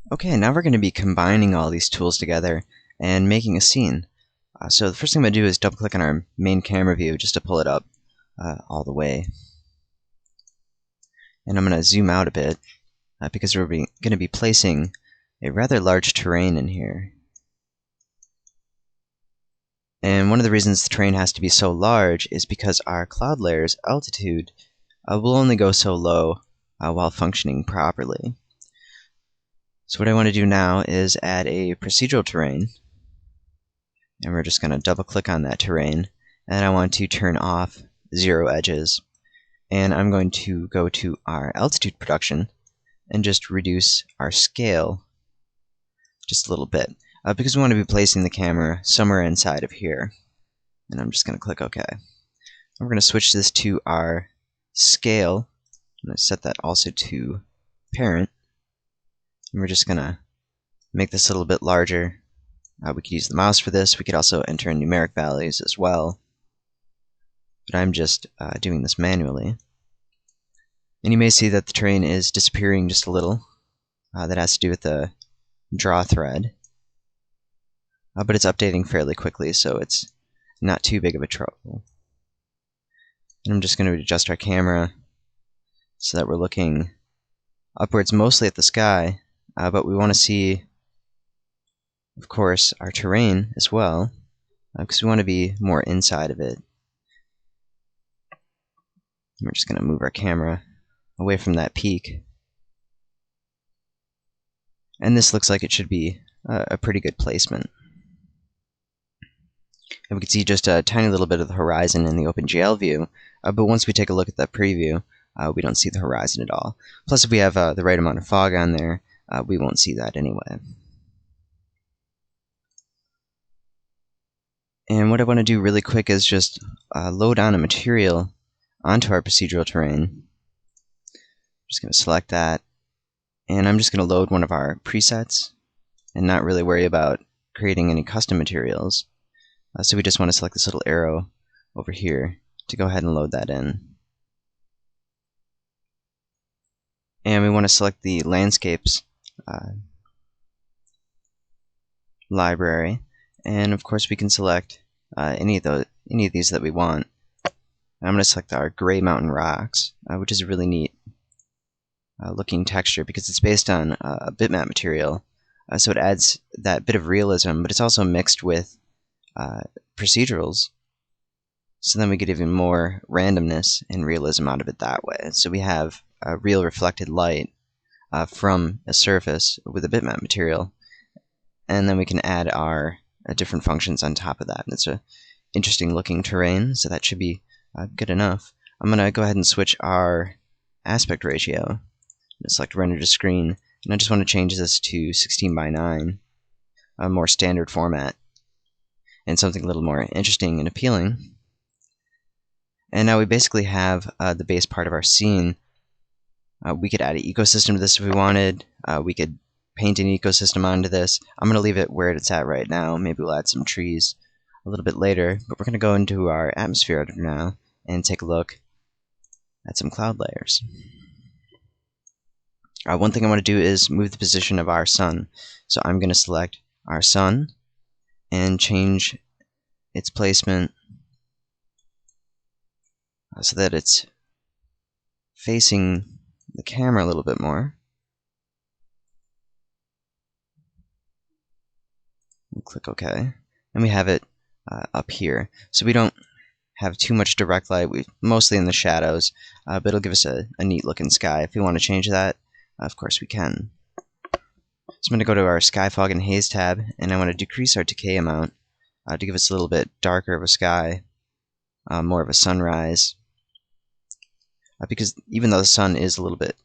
Okay, now we're going to be combining all these tools together and making a scene. So the first thing I'm going to do is double click on our main camera view just to pull it up all the way. And I'm going to zoom out a bit because we're going to be placing a rather large terrain in here. And one of the reasons the terrain has to be so large is because our cloud layer's altitude will only go so low while functioning properly. So what I want to do now is add a procedural terrain, and we're just going to double click on that terrain, and I want to turn off zero edges, and I'm going to go to our altitude production and just reduce our scale just a little bit because we want to be placing the camera somewhere inside of here, and I'm just going to click OK. We're going to switch this to our scale. I'm going to set that also to parent. And we're just going to make this a little bit larger. We could use the mouse for this. We could also enter in numeric values as well. But I'm just doing this manually. And you may see that the terrain is disappearing just a little. That has to do with the draw thread. But it's updating fairly quickly, so it's not too big of a trouble. And I'm just going to adjust our camera so that we're looking upwards mostly at the sky. But we want to see, of course, our terrain as well, because we want to be more inside of it. We're just going to move our camera away from that peak. And this looks like it should be a pretty good placement. And we can see just a tiny little bit of the horizon in the OpenGL view, but once we take a look at that preview, we don't see the horizon at all. Plus, if we have the right amount of fog on there, we won't see that anyway. And what I want to do really quick is just load on a material onto our procedural terrain. I'm just going to select that, and I'm just going to load one of our presets and not really worry about creating any custom materials. So we just want to select this little arrow over here to go ahead and load that in. And we want to select the landscapes library, and of course we can select any of these that we want. I'm going to select our gray mountain rocks, which is a really neat looking texture because it's based on a bitmap material, so it adds that bit of realism, but it's also mixed with procedurals, so then we get even more randomness and realism out of it that way. So we have a real reflected light from a surface with a bitmap material, and then we can add our different functions on top of that. And it's a interesting looking terrain, so that should be good enough. I'm going to go ahead and switch our aspect ratio. Select render to screen, and I just want to change this to 16:9, a more standard format, and something a little more interesting and appealing. And now we basically have the base part of our scene. We could add an ecosystem to this if we wanted. We could paint an ecosystem onto this. I'm going to leave it where it's at right now. Maybe we'll add some trees a little bit later, but we're going to go into our atmosphere editor now and take a look at some cloud layers. One thing I want to do is move the position of our sun. So I'm going to select our sun and change its placement so that it's facing the camera a little bit more. We'll click OK, and we have it up here. So we don't have too much direct light, mostly in the shadows, but it'll give us a neat looking sky. If we want to change that, of course we can. So I'm going to go to our Sky, Fog, and Haze tab, and I want to decrease our decay amount to give us a little bit darker of a sky, more of a sunrise. Because even though the sun is a little bit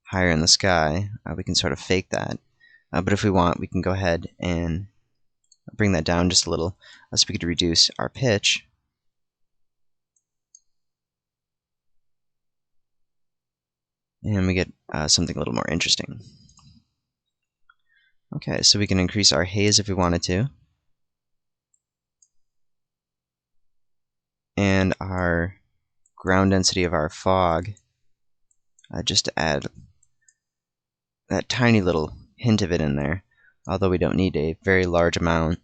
higher in the sky, we can sort of fake that. But if we want, we can go ahead and bring that down just a little so we could reduce our pitch. And we get something a little more interesting. Okay, so we can increase our haze if we wanted to. And our ground density of our fog, just to add that tiny little hint of it in there, although we don't need a very large amount.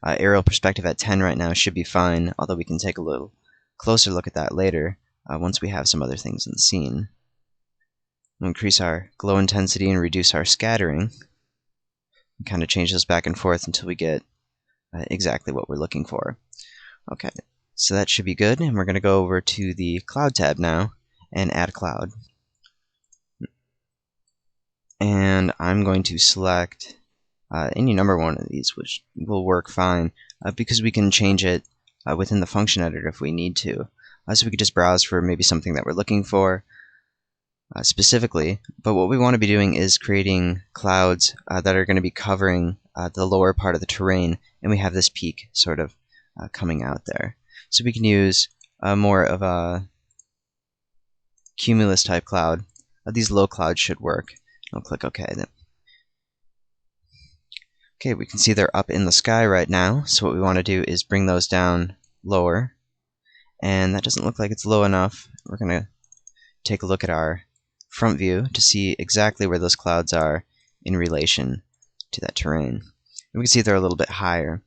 Aerial perspective at 10 right now should be fine, although we can take a little closer look at that later once we have some other things in the scene. We'll increase our glow intensity and reduce our scattering. And kind of change this back and forth until we get exactly what we're looking for. Okay, so that should be good, and we're going to go over to the Cloud tab now and add a cloud. And I'm going to select any number one of these, which will work fine because we can change it within the function editor if we need to. So we could just browse for maybe something that we're looking for specifically, but what we want to be doing is creating clouds that are going to be covering the lower part of the terrain, and we have this peak sort of coming out there. So we can use more of a cumulus type cloud. These low clouds should work. I'll click OK then. Okay, we can see they're up in the sky right now, so what we want to do is bring those down lower, and that doesn't look like it's low enough. We're going to take a look at our front view to see exactly where those clouds are in relation to that terrain. And we can see they're a little bit higher.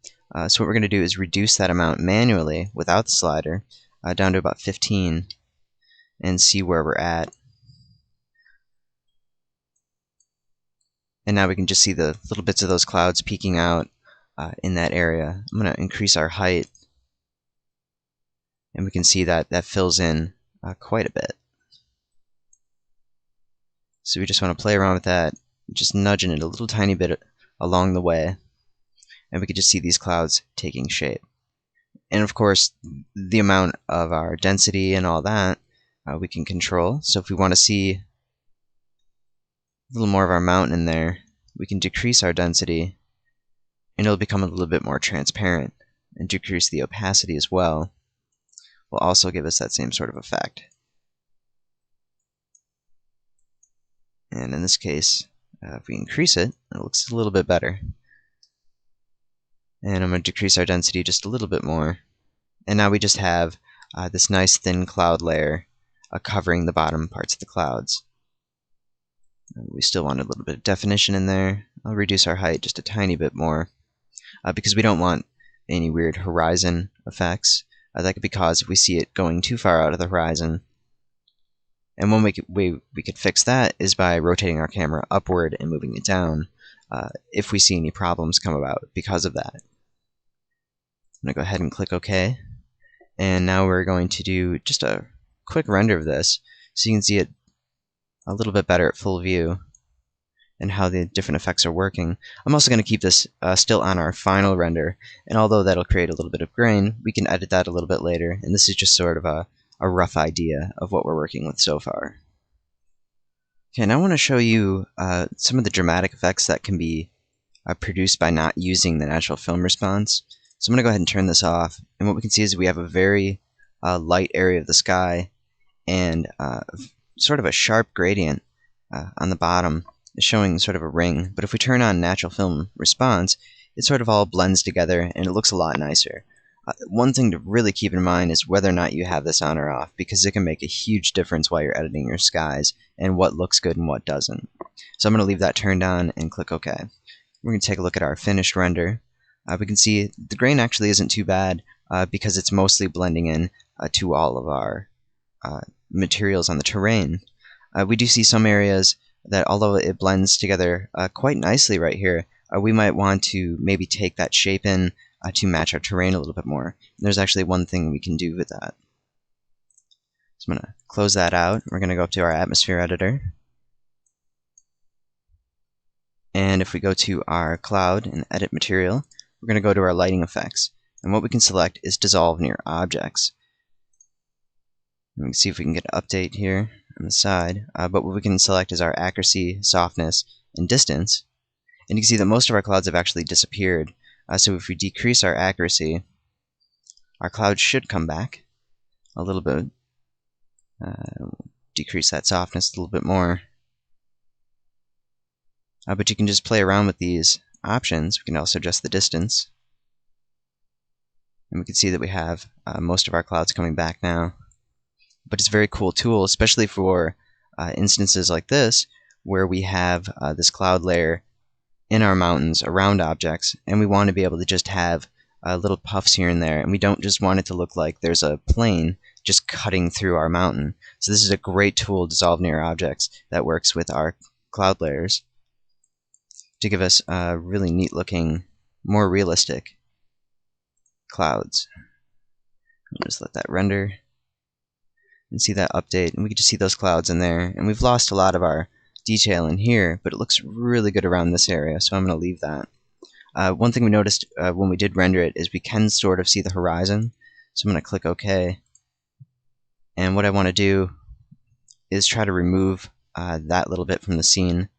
So what we're going to do is reduce that amount manually without the slider down to about 15 and see where we're at. And now we can just see the little bits of those clouds peeking out in that area. I'm going to increase our height, and we can see that that fills in quite a bit. So we just want to play around with that, just nudging it a little tiny bit along the way, and we can just see these clouds taking shape. And of course, the amount of our density and all that we can control. So if we want to see a little more of our mountain in there, we can decrease our density, and it'll become a little bit more transparent, and decrease the opacity as well. Will also give us that same sort of effect. And in this case, if we increase it, it looks a little bit better. And I'm going to decrease our density just a little bit more. And now we just have this nice thin cloud layer covering the bottom parts of the clouds. We still want a little bit of definition in there. I'll reduce our height just a tiny bit more because we don't want any weird horizon effects. That could be caused if we see it going too far out of the horizon. And one way we could fix that is by rotating our camera upward and moving it down if we see any problems come about because of that. I'm going to go ahead and click OK. And now we're going to do just a quick render of this so you can see it a little bit better at full view and how the different effects are working. I'm also going to keep this still on our final render, and although that'll create a little bit of grain, we can edit that a little bit later, and this is just sort of a rough idea of what we're working with so far. Okay, now I want to show you some of the dramatic effects that can be produced by not using the natural film response. So I'm going to go ahead and turn this off, and what we can see is we have a very light area of the sky and sort of a sharp gradient on the bottom, showing sort of a ring. But if we turn on natural film response, it sort of all blends together and it looks a lot nicer. One thing to really keep in mind is whether or not you have this on or off, because it can make a huge difference while you're editing your skies and what looks good and what doesn't. So I'm going to leave that turned on and click OK. We're going to take a look at our finished render. We can see the grain actually isn't too bad because it's mostly blending in to all of our materials on the terrain. We do see some areas that, although it blends together quite nicely right here, we might want to maybe take that shape in to match our terrain a little bit more. And there's actually one thing we can do with that. So I'm going to close that out. We're going to go up to our atmosphere editor. And if we go to our cloud and edit material, we're going to go to our lighting effects. And what we can select is dissolve near objects. We can see if we can get an update here on the side. But what we can select is our accuracy, softness, and distance. And you can see that most of our clouds have actually disappeared. So if we decrease our accuracy, our cloud should come back a little bit. Decrease that softness a little bit more. But you can just play around with these options. We can also adjust the distance. And we can see that we have most of our clouds coming back now. But it's a very cool tool, especially for instances like this, where we have this cloud layer in our mountains around objects, and we want to be able to just have little puffs here and there, and we don't just want it to look like there's a plane just cutting through our mountain. So this is a great tool, Dissolve Near Objects, that works with our cloud layers to give us really neat looking, more realistic clouds. I'll just let that render and see that update, and we can just see those clouds in there, and we've lost a lot of our detail in here, but it looks really good around this area, so I'm going to leave that. One thing we noticed when we did render it is we can sort of see the horizon, so I'm going to click OK, and what I want to do is try to remove that little bit from the scene.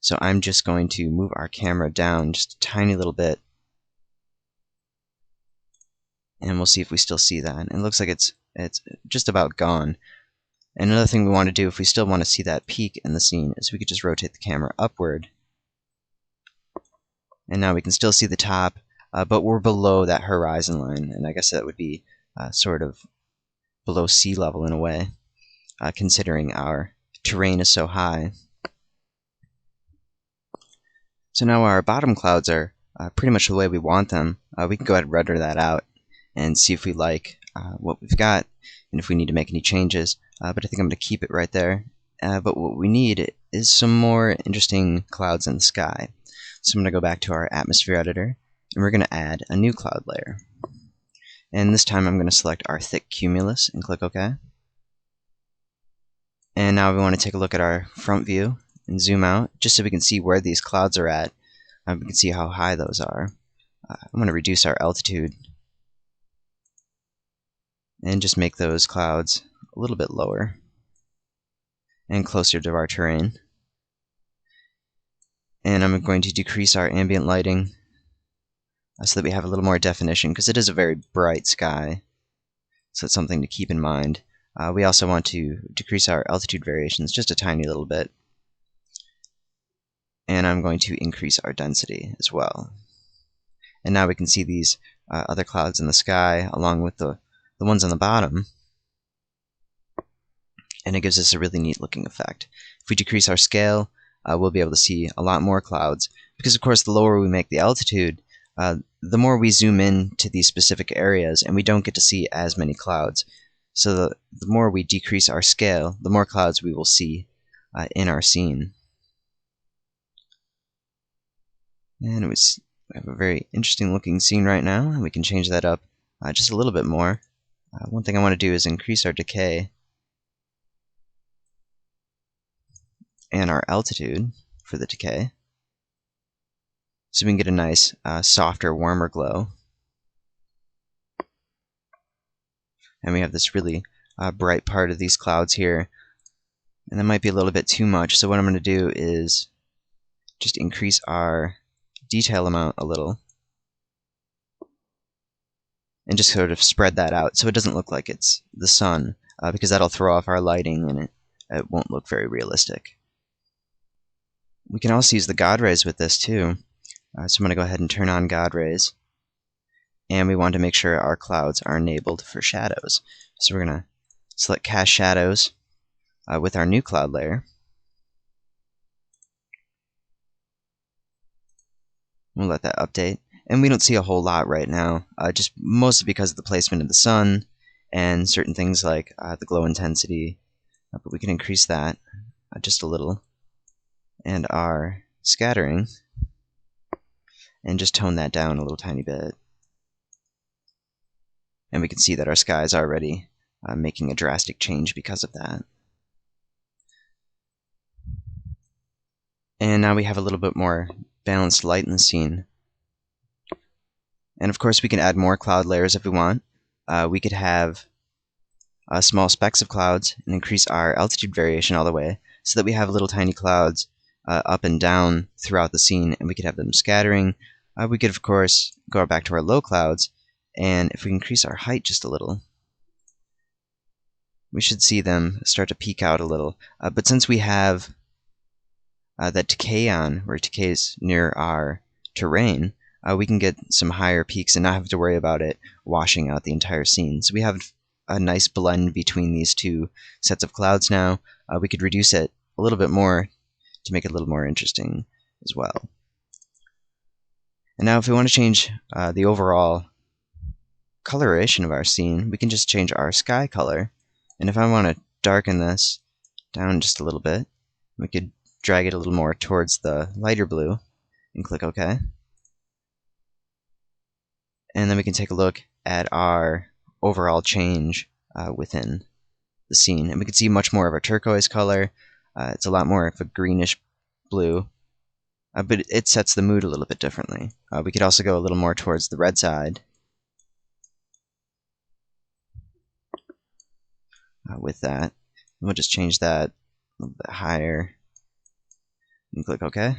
So I'm just going to move our camera down just a tiny little bit, and we'll see if we still see that. It looks like it's just about gone. And another thing we want to do if we still want to see that peak in the scene is we could just rotate the camera upward. And now we can still see the top, but we're below that horizon line, and I guess that would be sort of below sea level in a way, considering our terrain is so high. So now our bottom clouds are pretty much the way we want them. We can go ahead and render that out and see if we like what we've got and if we need to make any changes. But I think I'm going to keep it right there. But what we need is some more interesting clouds in the sky. So I'm going to go back to our atmosphere editor, and we're going to add a new cloud layer. And this time I'm going to select our thick cumulus and click OK. And now we want to take a look at our front view and zoom out just so we can see where these clouds are at. We can see how high those are. I'm going to reduce our altitude and just make those clouds a little bit lower and closer to our terrain. And I'm going to decrease our ambient lighting so that we have a little more definition, because it is a very bright sky. So it's something to keep in mind. We also want to decrease our altitude variations just a tiny little bit. And I'm going to increase our density as well. And now we can see these other clouds in the sky along with the ones on the bottom. And it gives us a really neat looking effect. If we decrease our scale, we'll be able to see a lot more clouds, because of course the lower we make the altitude, the more we zoom in to these specific areas, and we don't get to see as many clouds. So the more we decrease our scale, the more clouds we will see in our scene. And we have a very interesting looking scene right now, and we can change that up just a little bit more. One thing I want to do is increase our decay and our altitude for the decay, so we can get a nice, softer, warmer glow. And we have this really bright part of these clouds here, and that might be a little bit too much, so what I'm going to do is just increase our detail amount a little and just sort of spread that out so it doesn't look like it's the sun, because that'll throw off our lighting and it won't look very realistic. We can also use the God rays with this too. So I'm going to go ahead and turn on God rays. And we want to make sure our clouds are enabled for shadows. So we're going to select Cast Shadows with our new cloud layer. We'll let that update. And we don't see a whole lot right now, just mostly because of the placement of the sun and certain things like the glow intensity. But we can increase that just a little. And our scattering, and just tone that down a little tiny bit. And we can see that our sky is already making a drastic change because of that. And now we have a little bit more balanced light in the scene. And of course we can add more cloud layers if we want. We could have small specks of clouds and increase our altitude variation all the way so that we have little tiny clouds up and down throughout the scene, and we could have them scattering. We could of course go back to our low clouds, and if we increase our height just a little, we should see them start to peek out a little. But since we have that decay on, where it decays near our terrain, we can get some higher peaks and not have to worry about it washing out the entire scene. So we have a nice blend between these two sets of clouds now. We could reduce it a little bit more to make it a little more interesting as well. And now if we want to change the overall coloration of our scene, we can just change our sky color. And if I want to darken this down just a little bit, we could drag it a little more towards the lighter blue and click OK. And then we can take a look at our overall change within the scene. And we can see much more of a turquoise color. It's a lot more of a greenish blue, but it sets the mood a little bit differently. We could also go a little more towards the red side with that. We'll just change that a little bit higher and click OK.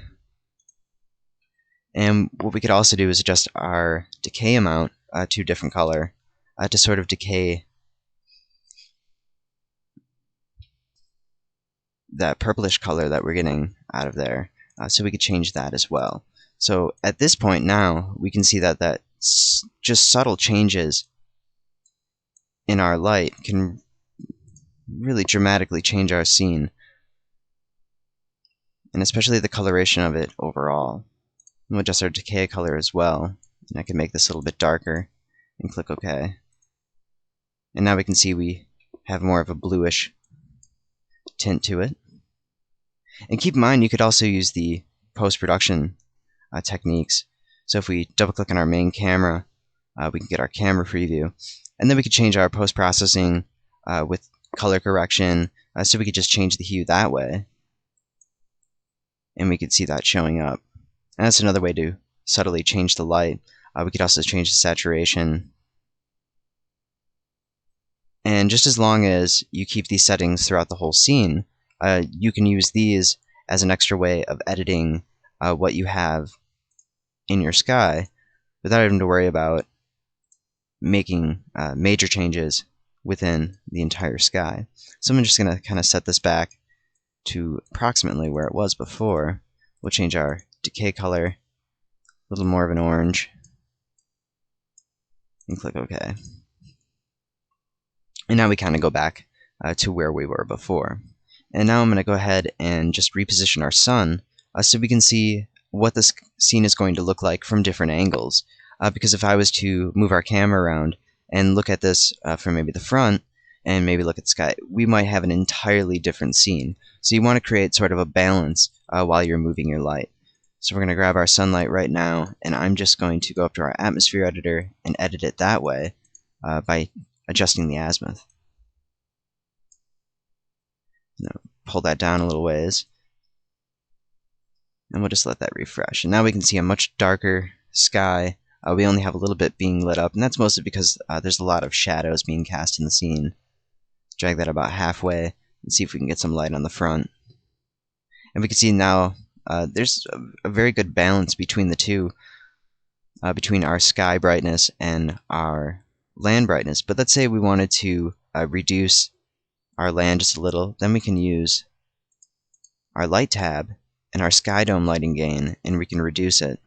And what we could also do is adjust our decay amount to a different color to sort of decay that purplish color that we're getting out of there. So we could change that as well. So at this point now, we can see that just subtle changes in our light can really dramatically change our scene, and especially the coloration of it overall. We'll adjust our decay color as well, and I can make this a little bit darker and click OK. And now we can see we have more of a bluish tint to it. And keep in mind, you could also use the post-production techniques. So if we double-click on our main camera, we can get our camera preview. And then we could change our post-processing with color correction, so we could just change the hue that way. And we could see that showing up. And that's another way to subtly change the light. We could also change the saturation. And just as long as you keep these settings throughout the whole scene, you can use these as an extra way of editing what you have in your sky without having to worry about making major changes within the entire sky. So I'm just going to kind of set this back to approximately where it was before. We'll change our decay color, a little more of an orange, and click OK. And now we kind of go back to where we were before. And now I'm going to go ahead and just reposition our sun so we can see what this scene is going to look like from different angles. Because if I was to move our camera around and look at this from maybe the front and maybe look at the sky, we might have an entirely different scene. So you want to create sort of a balance while you're moving your light. So we're going to grab our sunlight right now, and I'm just going to go up to our atmosphere editor and edit it that way by adjusting the azimuth. Now, pull that down a little ways, and we'll just let that refresh. And now we can see a much darker sky. We only have a little bit being lit up, and that's mostly because there's a lot of shadows being cast in the scene. Drag that about halfway and see if we can get some light on the front. And we can see now there's a very good balance between the two, between our sky brightness and our land brightness. But let's say we wanted to reduce our land just a little, then we can use our light tab and our sky dome lighting gain, and we can reduce it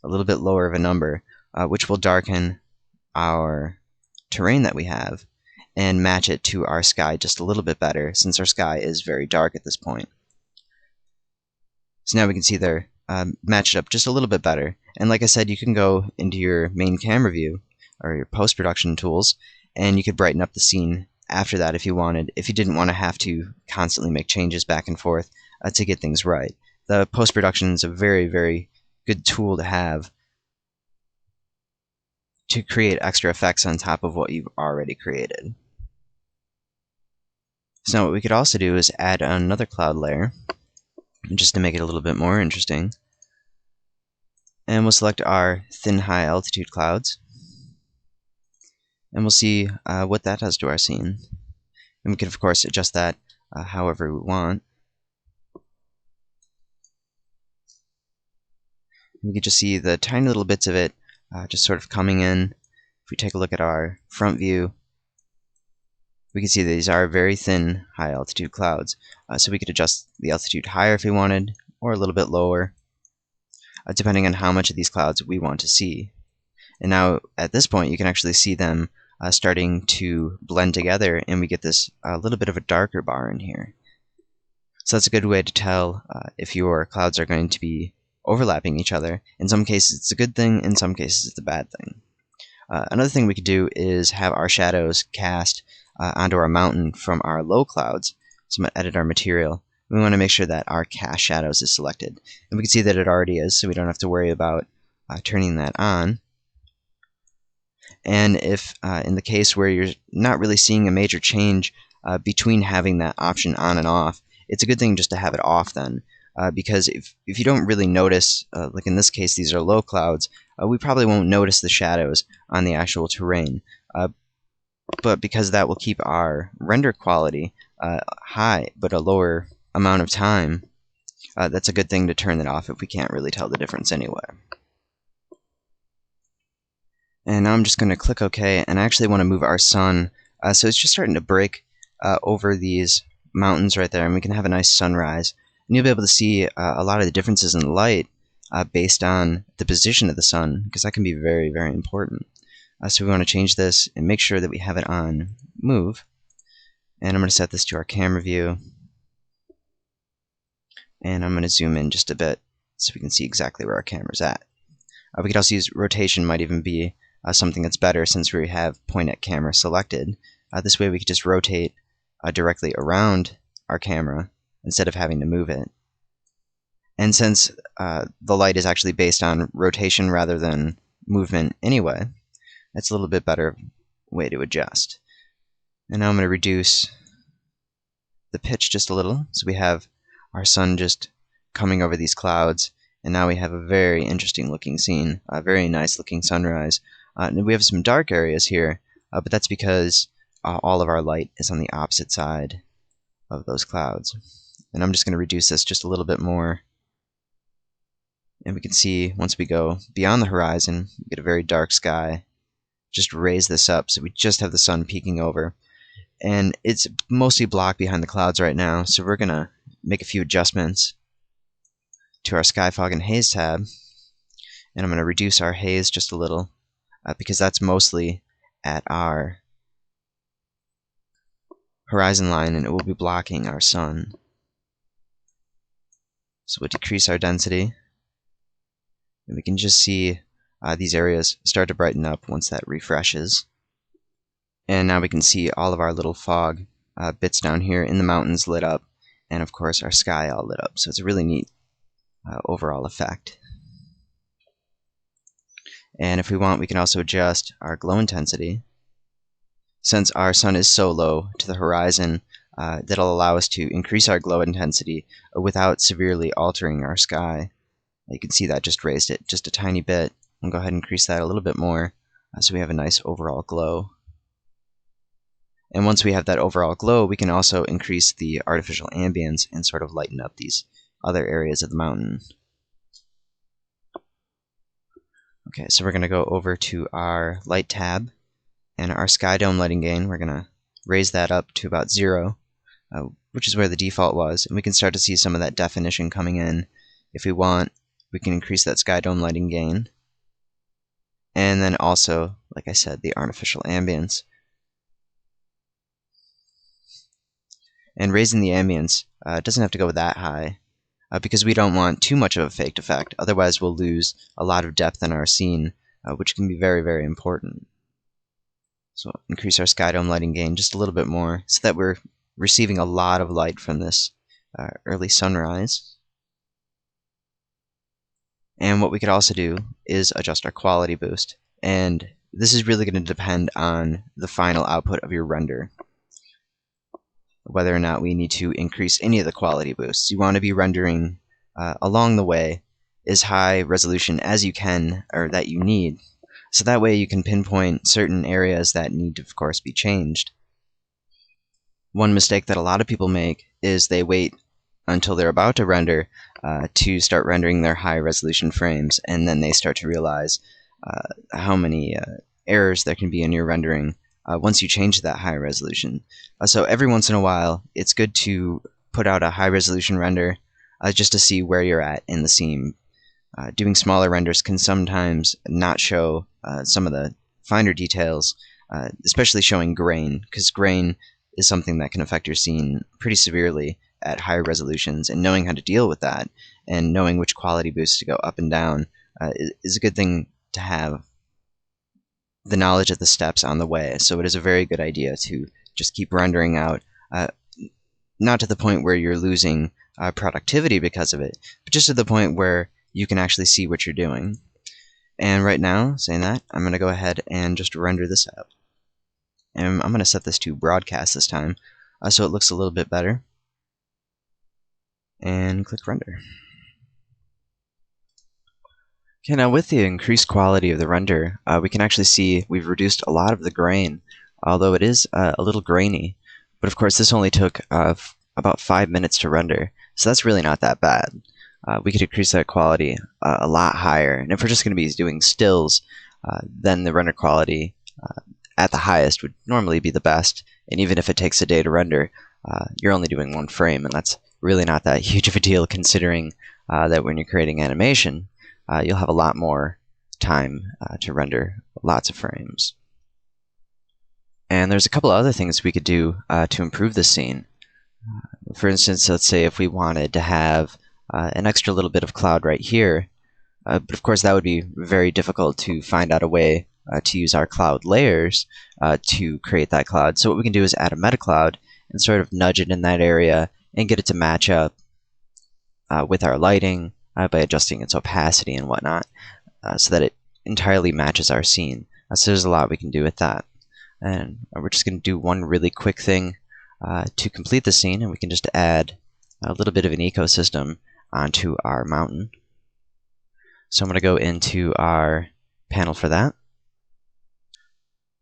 a little bit lower of a number, which will darken our terrain that we have and match it to our sky just a little bit better, since our sky is very dark at this point. So now we can see they're matched up just a little bit better. And like I said, you can go into your main camera view or your post-production tools, and you could brighten up the scene after that if you wanted, if you didn't want to have to constantly make changes back and forth to get things right. The post-production is a very, very good tool to have to create extra effects on top of what you've already created. So now what we could also do is add another cloud layer, just to make it a little bit more interesting. And we'll select our thin high altitude clouds, and we'll see what that does to our scene. And we can of course adjust that however we want. We can just see the tiny little bits of it just sort of coming in. If we take a look at our front view, we can see that these are very thin high altitude clouds. So we could adjust the altitude higher if we wanted, or a little bit lower, depending on how much of these clouds we want to see. And now at this point you can actually see them starting to blend together, and we get this little bit of a darker bar in here. So that's a good way to tell if your clouds are going to be overlapping each other. In some cases it's a good thing, in some cases it's a bad thing. Another thing we could do is have our shadows cast onto our mountain from our low clouds. So I'm going to edit our material. We want to make sure that our cast shadows is selected. And we can see that it already is, so we don't have to worry about turning that on. And if in the case where you're not really seeing a major change between having that option on and off, it's a good thing just to have it off then. Because if you don't really notice, like in this case these are low clouds, we probably won't notice the shadows on the actual terrain. But because that will keep our render quality high but a lower amount of time, that's a good thing to turn it off if we can't really tell the difference anyway. And now I'm just going to click OK, and I actually want to move our sun. So it's just starting to break over these mountains right there, and we can have a nice sunrise. And you'll be able to see a lot of the differences in light based on the position of the sun, because that can be very, very important. So we want to change this and make sure that we have it on move. And I'm going to set this to our camera view. And I'm going to zoom in just a bit so we can see exactly where our camera's at. We could also use rotation, might even be something that's better since we have point at camera selected. This way we could just rotate directly around our camera instead of having to move it. And since the light is actually based on rotation rather than movement anyway, that's a little bit better way to adjust. And now I'm going to reduce the pitch just a little, so we have our sun just coming over these clouds, and now we have a very interesting looking scene, a very nice looking sunrise. And we have some dark areas here, but that's because all of our light is on the opposite side of those clouds. And I'm just going to reduce this just a little bit more. And we can see once we go beyond the horizon, we get a very dark sky. Just raise this up so we just have the sun peeking over. And it's mostly blocked behind the clouds right now, so we're going to make a few adjustments to our Sky, Fog, and Haze tab. And I'm going to reduce our haze just a little, because that's mostly at our horizon line and it will be blocking our sun. So we'll decrease our density, and we can just see these areas start to brighten up once that refreshes. And now we can see all of our little fog bits down here in the mountains lit up, and of course our sky all lit up. So it's a really neat overall effect. And if we want, we can also adjust our glow intensity. Since our sun is so low to the horizon, that'll allow us to increase our glow intensity without severely altering our sky. You can see that just raised it just a tiny bit. I'll go ahead and increase that a little bit more so we have a nice overall glow. And once we have that overall glow, we can also increase the artificial ambience and sort of lighten up these other areas of the mountain. Okay, so we're going to go over to our light tab, and our sky dome lighting gain, we're going to raise that up to about 0, which is where the default was, and we can start to see some of that definition coming in. If we want, we can increase that sky dome lighting gain, and then also, like I said, the artificial ambience. And raising the ambience doesn't have to go that high, because we don't want too much of a faked effect. Otherwise we'll lose a lot of depth in our scene, which can be very, very important. So increase our sky dome lighting gain just a little bit more so that we're receiving a lot of light from this early sunrise. And what we could also do is adjust our quality boost. And this is really going to depend on the final output of your render, whether or not we need to increase any of the quality boosts. You want to be rendering along the way as high resolution as you can, or that you need, so that way you can pinpoint certain areas that need to, of course, be changed. One mistake that a lot of people make is they wait until they're about to render to start rendering their high resolution frames, and then they start to realize how many errors there can be in your rendering once you change that high resolution. So every once in a while, it's good to put out a high resolution render just to see where you're at in the scene. Doing smaller renders can sometimes not show some of the finer details, especially showing grain, because grain is something that can affect your scene pretty severely at higher resolutions, and knowing how to deal with that, and knowing which quality boosts to go up and down is a good thing to have the knowledge of the steps on the way. So it is a very good idea to just keep rendering out, not to the point where you're losing productivity because of it, but just to the point where you can actually see what you're doing. And right now, saying that, I'm going to go ahead and just render this out. And I'm going to set this to broadcast this time, so it looks a little bit better. And click render. Okay, now with the increased quality of the render, we can actually see we've reduced a lot of the grain, although it is a little grainy. But of course, this only took about 5 minutes to render, so that's really not that bad. We could increase that quality a lot higher, and if we're just going to be doing stills, then the render quality at the highest would normally be the best. And even if it takes a day to render, you're only doing 1 frame, and that's really not that huge of a deal, considering that when you're creating animation, you'll have a lot more time to render lots of frames. And there's a couple of other things we could do to improve the scene. For instance, let's say if we wanted to have an extra little bit of cloud right here, but of course that would be very difficult to find out a way to use our cloud layers to create that cloud. So what we can do is add a meta cloud and sort of nudge it in that area and get it to match up with our lighting by adjusting its opacity and whatnot, so that it entirely matches our scene. So there's a lot we can do with that. And we're just going to do one really quick thing to complete the scene, and we can just add a little bit of an ecosystem onto our mountain. So I'm going to go into our panel for that.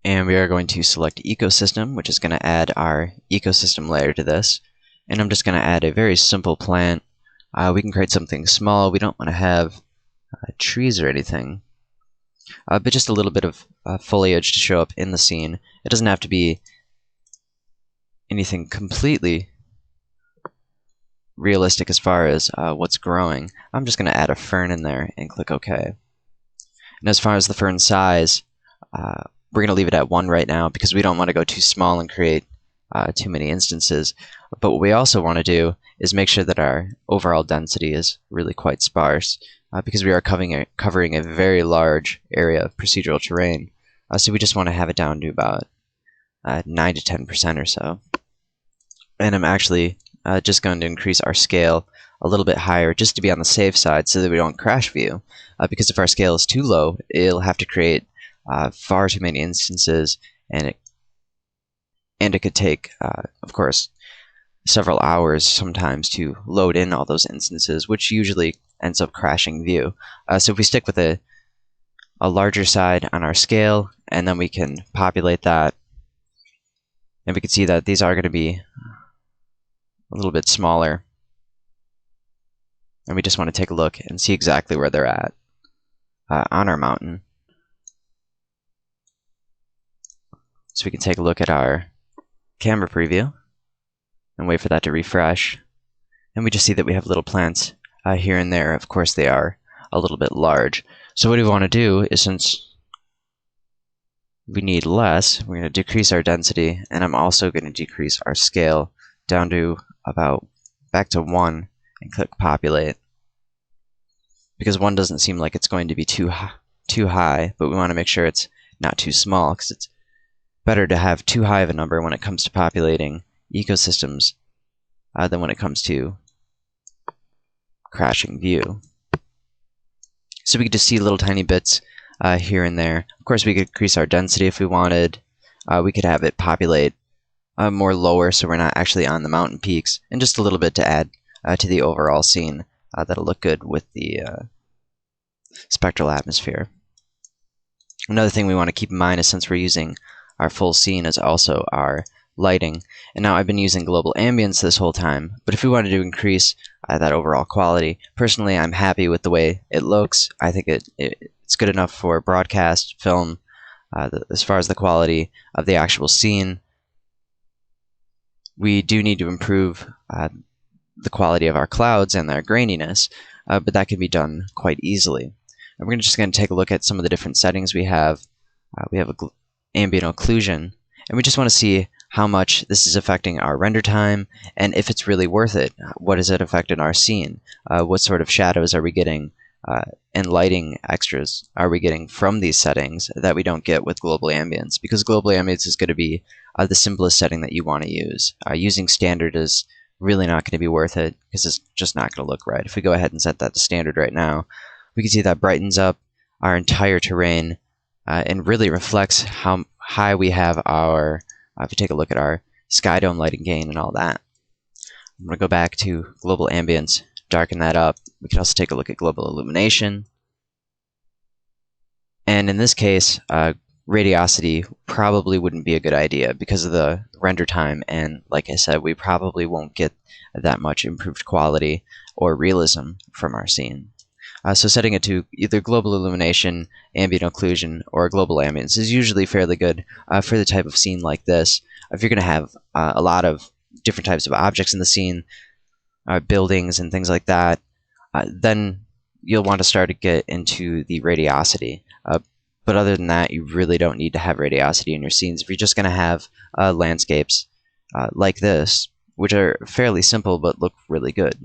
And we are going to select ecosystem, which is going to add our ecosystem layer to this. And I'm just going to add a very simple plant. We can create something small. We don't want to have trees or anything, but just a little bit of foliage to show up in the scene. It doesn't have to be anything completely realistic as far as what's growing. I'm just going to add a fern in there and click OK. And as far as the fern size, we're going to leave it at 1 right now because we don't want to go too small and create too many instances. But what we also want to do is make sure that our overall density is really quite sparse, because we are covering a very large area of procedural terrain. So we just want to have it down to about 9 to 10% or so. And I'm actually just going to increase our scale a little bit higher just to be on the safe side so that we don't crash view. Because if our scale is too low, it'll have to create far too many instances, and it could take, of course, several hours sometimes to load in all those instances, which usually ends up crashing view. So if we stick with a larger side on our scale, and then we can populate that, and we can see that these are going to be a little bit smaller. And we just want to take a look and see exactly where they're at on our mountain. So we can take a look at our camera preview and wait for that to refresh. And we just see that we have little plants here and there. Of course, they are a little bit large. So what we want to do is, since we need less, we're going to decrease our density, and I'm also going to decrease our scale down to about back to 1 and click populate. Because 1 doesn't seem like it's going to be too high, but we want to make sure it's not too small, because it's better to have too high of a number when it comes to populating ecosystems than when it comes to crashing view. So we could just see little tiny bits here and there. Of course, we could increase our density if we wanted. We could have it populate more lower so we're not actually on the mountain peaks, and just a little bit to add to the overall scene that'll look good with the spectral atmosphere. Another thing we want to keep in mind is, since we're using our full scene, is also our lighting. And now I've been using global ambience this whole time, but if we wanted to increase that overall quality, personally I'm happy with the way it looks. I think it's good enough for broadcast, film, as far as the quality of the actual scene. We do need to improve the quality of our clouds and their graininess, but that can be done quite easily. And we're just going to take a look at some of the different settings we have. We have ambient occlusion, and we just want to see how much this is affecting our render time, and if it's really worth it. What has it affected our scene? What sort of shadows are we getting and lighting extras are we getting from these settings that we don't get with global ambience? Because global ambience is going to be the simplest setting that you want to use. Using standard is really not going to be worth it because it's just not going to look right. If we go ahead and set that to standard right now, we can see that brightens up our entire terrain and really reflects how high we have our, if you take a look at our sky dome lighting gain and all that. I'm going to go back to global ambience, darken that up. We can also take a look at global illumination. And in this case, radiosity probably wouldn't be a good idea because of the render time, and like I said, we probably won't get that much improved quality or realism from our scene. So setting it to either global illumination, ambient occlusion, or global ambience is usually fairly good for the type of scene like this. If you're going to have a lot of different types of objects in the scene, buildings and things like that, then you'll want to start to get into the radiosity. But other than that, you really don't need to have radiosity in your scenes. If you're just going to have landscapes like this, which are fairly simple but look really good.